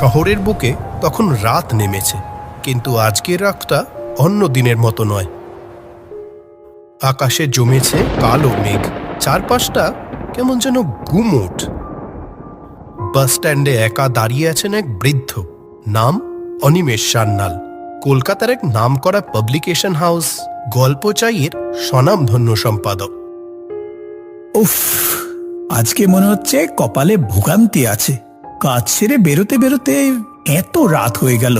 শহরের বুকে তখন রাত নেমেছে, কিন্তু আজকের রাতটা অন্য দিনের মতো নয়। আকাশে জমেছে কালো মেঘ, চারপাশটা কেমন যেন গুমোট। বাস স্ট্যান্ডে একা দাঁড়িয়ে আছেন এক বৃদ্ধ, নাম অনিমেষ সান্যাল। কলকাতার এক নামকরা পাবলিকেশন হাউস গল্পচাইয়ের স্বনামধন্য সম্পাদক। উফ, আজকে মনে হচ্ছে কপালে ভোগান্তি আছে। কাজ ছেড়ে বেরোতে বেরোতে এত রাত হয়ে গেল।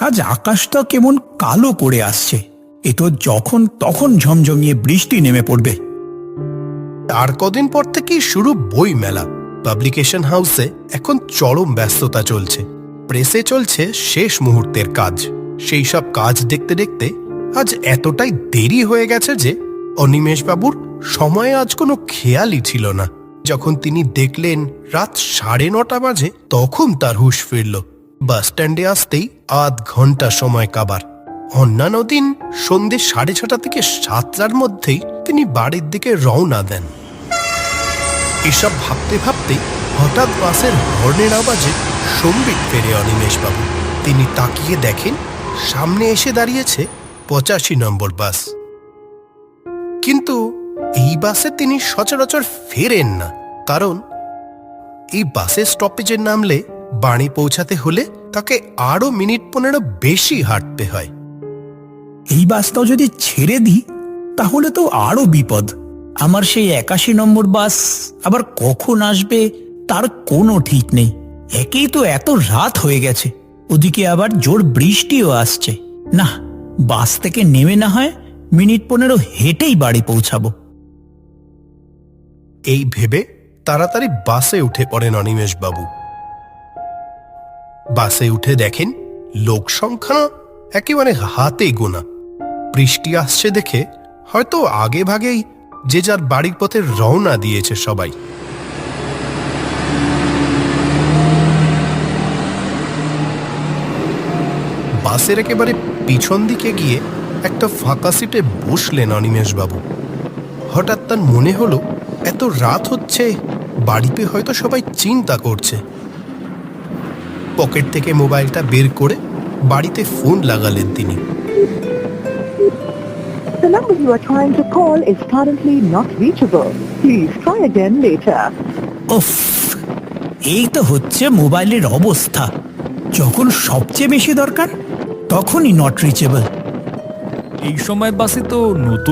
আজ আকাশটা কেমন কালো করে আসছে। এ তো যখন তখন ঝমঝমিয়ে বৃষ্টি নেমে পড়বে। আর কদিন পর থেকেই শুরু বই মেলা। পাবলিকেশন হাউসে এখন চরম ব্যস্ততা চলছে। প্রেসে চলছে শেষ মুহূর্তের কাজ। সেই সব কাজ দেখতে দেখতে আজ এতটাই দেরি হয়ে গেছে যে অনিমেষবাবুর সময়ে আজ কোনো খেয়ালই ছিল না। যখন তিনি দেখলেন রাত 9:30 বাজে, তখন তার হুঁশ ফিরল। বাস স্ট্যান্ডে আসতেই আধ ঘন্টা সময় কাবার। অন্যান্য দিন সন্ধ্যে 6:30 থেকে 7টার মধ্যেই তিনি বাড়ির দিকে রওনা দেন। এসব ভাবতে ভাবতে হঠাৎ বাসের হর্নের আওয়াজে সম্বিত ফেরে অনিমেষবাবু। তিনি তাকিয়ে দেখেন সামনে এসে দাঁড়িয়েছে 85 নম্বর বাস। কিন্তু এই বাসে তিনি সচরাচর ফেরেন না, কারণ এই বাসের স্টপেজে নামলে বাড়ি পৌঁছাতে হলে তাকে আরো মিনিট 15 বেশি হাঁটতে হয়। এই বাসটাও যদি ছেড়ে দিই তাহলে তো আরো বিপদ। আমার সেই 81 নম্বর বাস আবার কখন আসবে তার কোনো ঠিক নেই। একেই তো এত রাত হয়ে গেছে, ওদিকে আবার জোর বৃষ্টিও আসছে। না, বাস থেকে নেমে না হয় মিনিট 15 হেঁটেই বাড়ি পৌঁছাবো। এই ভেবে তাড়াতাড়ি বাসে উঠে পড়েন অনিমেষবাবু। বাসে উঠে দেখেন লোক সংখ্যা একেবারে হাতে গোনা। বৃষ্টি আসছে দেখে হয়তো আগে ভাগেই যে যার বাড়ির পথে রওনা দিয়েছে সবাই। বাসের একেবারে পিছন দিকে গিয়ে একটা ফাঁকা সিটে বসলেন অনিমেষবাবু। হঠাৎ তার মনে হলো এত রাত হচ্ছে, বাড়িতে হয়তো সবাই চিন্তা করছে। পকেট থেকে মোবাইলটা বের করে বাড়িতে ফোন লাগালেন তিনি। The number you are trying to call is currently not reachable. Please try again later. উফ, এই তো হচ্ছে মোবাইলের অবস্থা। যখন সবচেয়ে বেশি দরকার তখনই নট রিচেবল। এই সময় বাসে তো নতুন